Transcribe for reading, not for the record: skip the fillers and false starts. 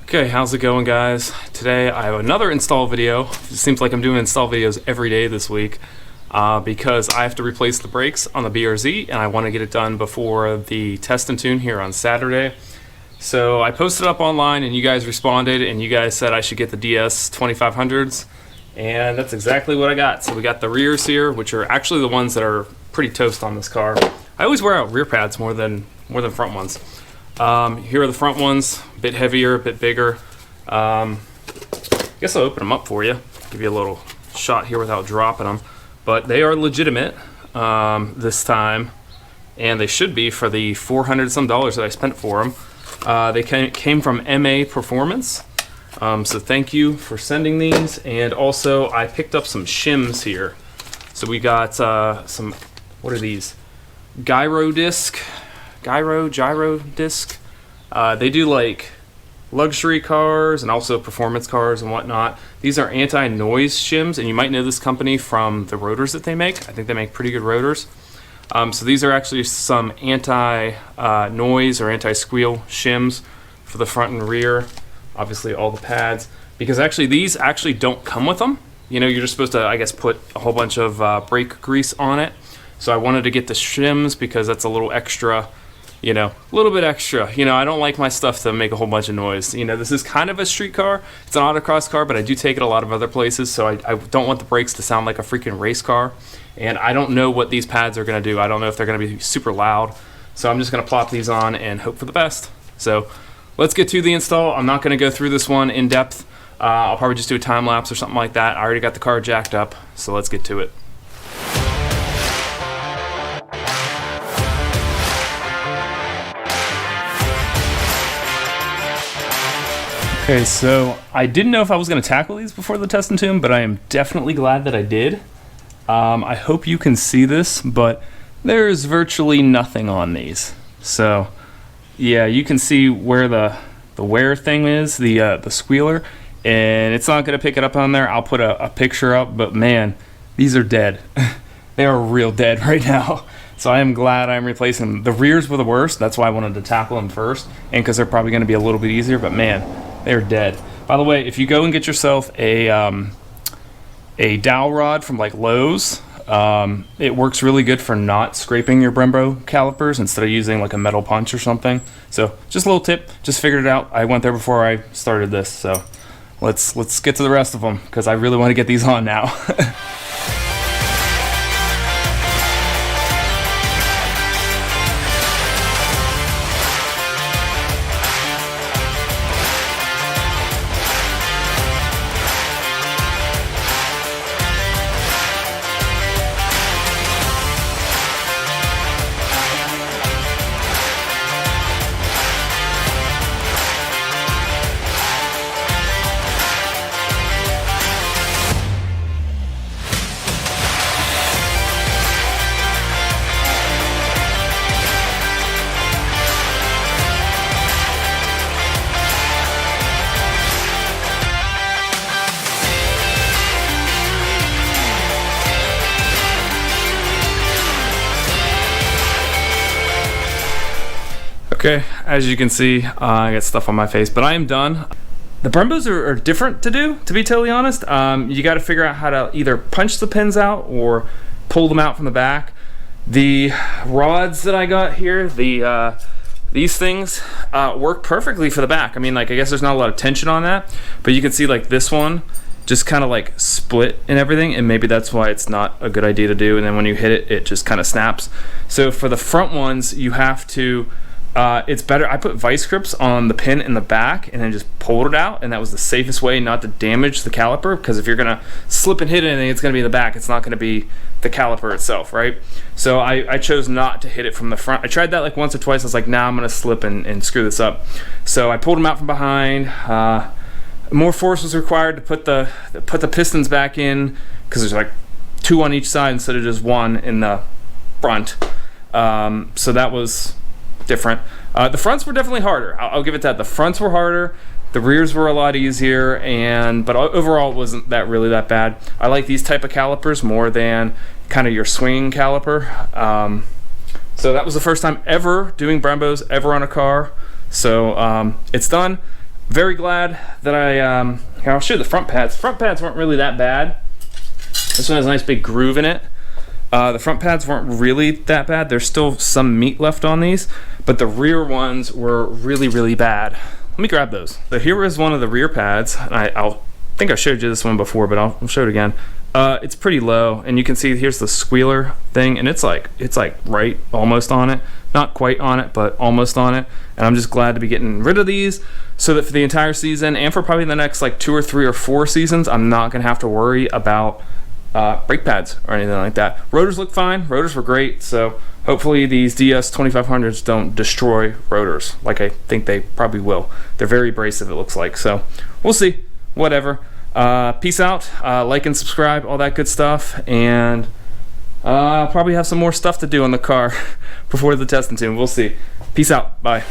Okay, how's it going, guys? Today I have another install video. It seems like I'm doing install videos every day this week because I have to replace the brakes on the BRZ and I want to get it done before the test and tune here on Saturday. So I posted up online and you guys responded and you guys said I should get the DS2500s, and that's exactly what I got. So we got the rears here, which are actually the ones that are pretty toast on this car. I always wear out rear pads more than front ones. Here are the front ones, a bit heavier, a bit bigger. I guess I'll open them up for you, give you a little shot here without dropping them. But they are legitimate this time, and they should be for the $400 some that I spent for them. They came from MA Performance, so thank you for sending these. And also I picked up some shims here. So we got some, what are these? Gyro disc. They do like luxury cars and also performance cars and whatnot. These are anti-noise shims, and you might know this company from the rotors that they make. I think they make pretty good rotors. So these are actually some anti-noise or anti-squeal shims for the front and rear. Obviously all the pads, because actually these actually don't come with them. You know, you're just supposed to, I guess, put a whole bunch of brake grease on it. So I wanted to get the shims because that's a little extra. You know, a little bit extra. You know, I don't like my stuff to make a whole bunch of noise. You know, this is kind of a street car. It's an autocross car, but I do take it a lot of other places, so I don't want the brakes to sound like a freaking race car. And I don't know what these pads are going to do. I don't know if they're going to be super loud. So I'm just going to plop these on and hope for the best. So let's get to the install. I'm not going to go through this one in depth. I'll probably just do a time lapse or something like that. I already got the car jacked up, so let's get to it. Okay, so I didn't know if I was going to tackle these before the test and tune, but I am definitely glad that I did. I hope you can see this, but there's virtually nothing on these. So, yeah, you can see where the wear thing is, the squealer, and it's not going to pick it up on there. I'll put a picture up, but man, these are dead. They are real dead right now. So I am glad I'm replacing them. The rears were the worst. That's why I wanted to tackle them first, and because they're probably going to be a little bit easier, but man, they're dead. By the way, if you go and get yourself a dowel rod from like Lowe's, it works really good for not scraping your Brembo calipers instead of using like a metal punch or something. So just a little tip, just figured it out. I went there before I started this, so let's get to the rest of them because I really want to get these on now. Okay, as you can see, I got stuff on my face, but I am done. The Brembos are different to do, to be totally honest. You got to figure out how to either punch the pins out or pull them out from the back. The rods that I got here, these things work perfectly for the back. I mean, like, I guess there's not a lot of tension on that, but you can see like this one just kind of like split and everything, and maybe that's why it's not a good idea to do. And then when you hit it, it just kind of snaps. So for the front ones, you have to it's better. I put vice grips on the pin in the back and then just pulled it out, and that was the safest way not to damage the caliper, because if you're gonna slip and hit anything, it's gonna be in the back. It's not gonna be the caliper itself, right? So I chose not to hit it from the front. I tried that like once or twice. I was like, nah, I'm gonna slip and screw this up. So I pulled them out from behind. More force was required to put the pistons back in, because there's like two on each side instead of just one in the front. So that was different. The fronts were definitely harder. I'll give it that. The fronts were harder. The rears were a lot easier, but overall it wasn't really that bad. I like these type of calipers more than kind of your swinging caliper. So that was the first time ever doing Brembos ever on a car. So it's done. very glad that I'll show you the front pads. Front pads weren't really that bad. This one has a nice big groove in it. The front pads weren't really that bad. There's still some meat left on these, but the rear ones were really, really bad. Let me grab those. So here is one of the rear pads. I think I showed you this one before, but I'll show it again. It's pretty low, and you can see here's the squealer thing, and it's like right almost on it. Not quite on it, but almost on it. And I'm just glad to be getting rid of these so that for the entire season and for probably the next like 2 or 3 or 4 seasons, I'm not gonna have to worry about brake pads or anything like that. Rotors look fine. Rotors were great, so hopefully these DS2500s don't destroy rotors like I think they probably will. They're very abrasive, it looks like, so we'll see. Whatever. Peace out. Like and subscribe, all that good stuff, and I'll probably have some more stuff to do on the car before the testing tune. We'll see. Peace out. Bye.